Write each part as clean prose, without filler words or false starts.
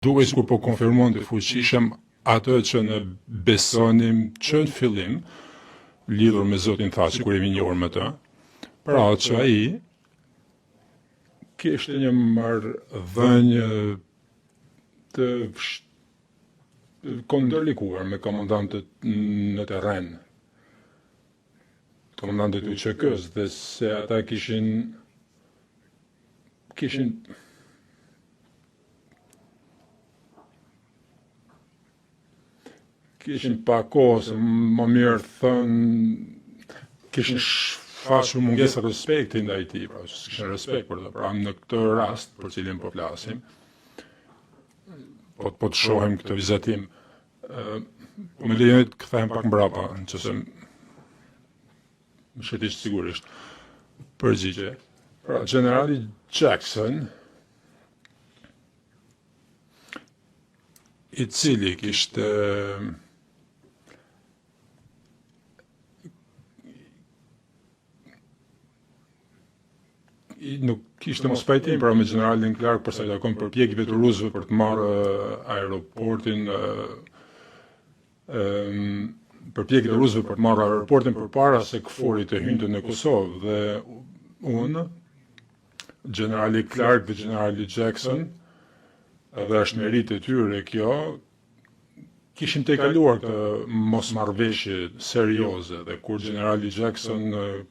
duke sikur po konfirmon të fuqishëm atë që ne besonim që në fillim, lidhur me Zotin Thaçi, kur jemi njohur me të, pra që ai kishte një marrëdhënie të ndërlikuar me komandantët në terren, komandantët e UÇK-s, dhe se ata kishin pa kohë, se më mirë thënë, kishin shfaqur mungesë respekti ndaj tij, pra kishin respekt për të. Pra në këtë rast për cilin po flasim, po të shohim këtë vizatim, po më lejoni të kthehem pak mbrapa, nëse më shëtish sigurisht përgjigje. Pra generali Jackson, i cili kishte nuk kishte mos pajtim pra me generalin Clark për sa i takon përpjekjeve të rusëve për të marrë aeroportin, përpjekjet e rusëve për të marrë aeroportin përpara se KFOR-i të hynte në Kosovë, dhe unë, generali Clark dhe generali Jackson, dhe është merit e tyre kjo, kishim të kaluar këtë mosmarrëveshje serioze, dhe kur generali Jackson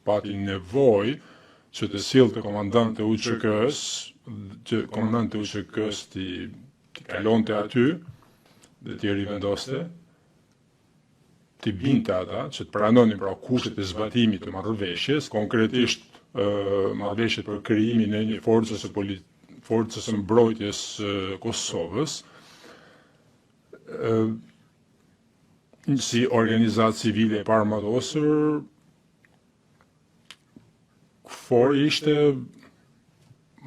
pati nevojë që të sillte komandante UÇK-s, që komandante UÇK-s t'i kalonte aty, dhe t'i rivendoste, t'i binte ata, që të pranonin pra kushtet e zbatimit të marrëveshjes, konkretisht marrëveshjet për krijimin e një forcës së mbrojtjes Kosovës, si organizatë civile e paramendosur, KFOR ishte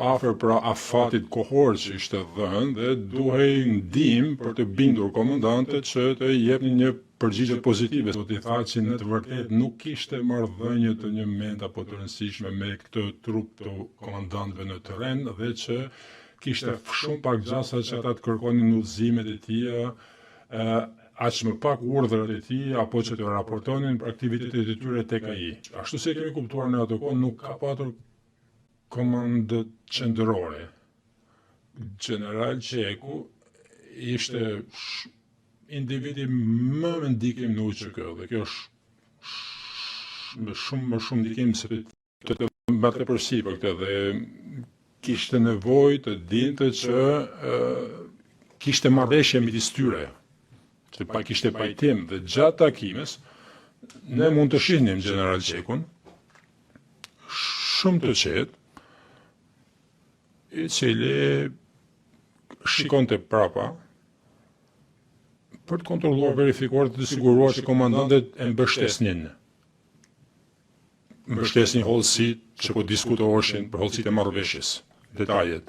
afër pra afatit kohor që ishte dhënë, dhe duhej ndihmë për të bindur komandantët që të jepnin një përgjigje pozitive. Zoti Thaçi në të vërtetë nuk kishte marrëdhënie të një mend apo të rëndësishme me këtë trup të komandantëve në terren, dhe që kishte shumë pak gjasa që ata të kërkonin udhëzimet e tij, aq më pak urdhrat e tij, apo që të raportonin për aktivitetet e tyre tek ai. Ashtu se kemi kuptuar në atë kohë, nuk ka patur komandë qendrore. General Qeku ishte individi më me ndikim në UÇK, dhe kjo është më shumë ndikim se të mbate përsipër këtë, dhe kishte nevojë të dinte që kishte marrëveshje midis tyre, që pa kishte pajtim, dhe gjatë takimes ne mund të shihnim general Qekun shumë të qetë, i cili shikonte prapa për të kontrolluar, verifikuar dhe të siguruar që komandantët e mbështesnin hollësit që po diskutoheshin për hollësit e marrëveshjes, detajet.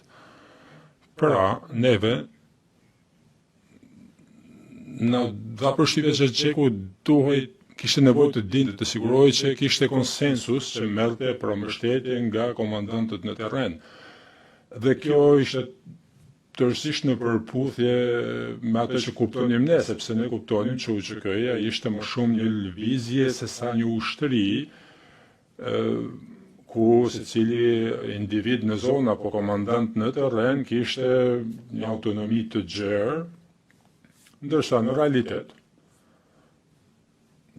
Pra, neve na dha përshtypje që Qeku kishte nevojë të dinte, të sigurohej që kishte konsensus që merrte për mbështetje nga komandantët në terren. Dhe kjo ishte tërësisht në përputhje me atë që kuptonim ne, sepse ne kuptonim që UÇK-ja ishte më shumë një lëvizje se sa një ushtri, ku secili individ në zonë apo komandant në terren kishte një autonomi të gjerë, ndërsa në realitet,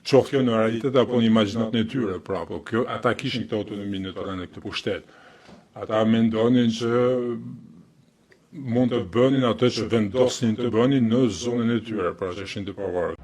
qoftë kjo në realitet apo në imagjinatën e tyre, pra, po kjo ata kishin këtë autonomi në terren e këtë pushtet. Ata mendonin që mund të bënin atë që vendosnin të bënin në zonën e tyre, pra që ishin të pavarur.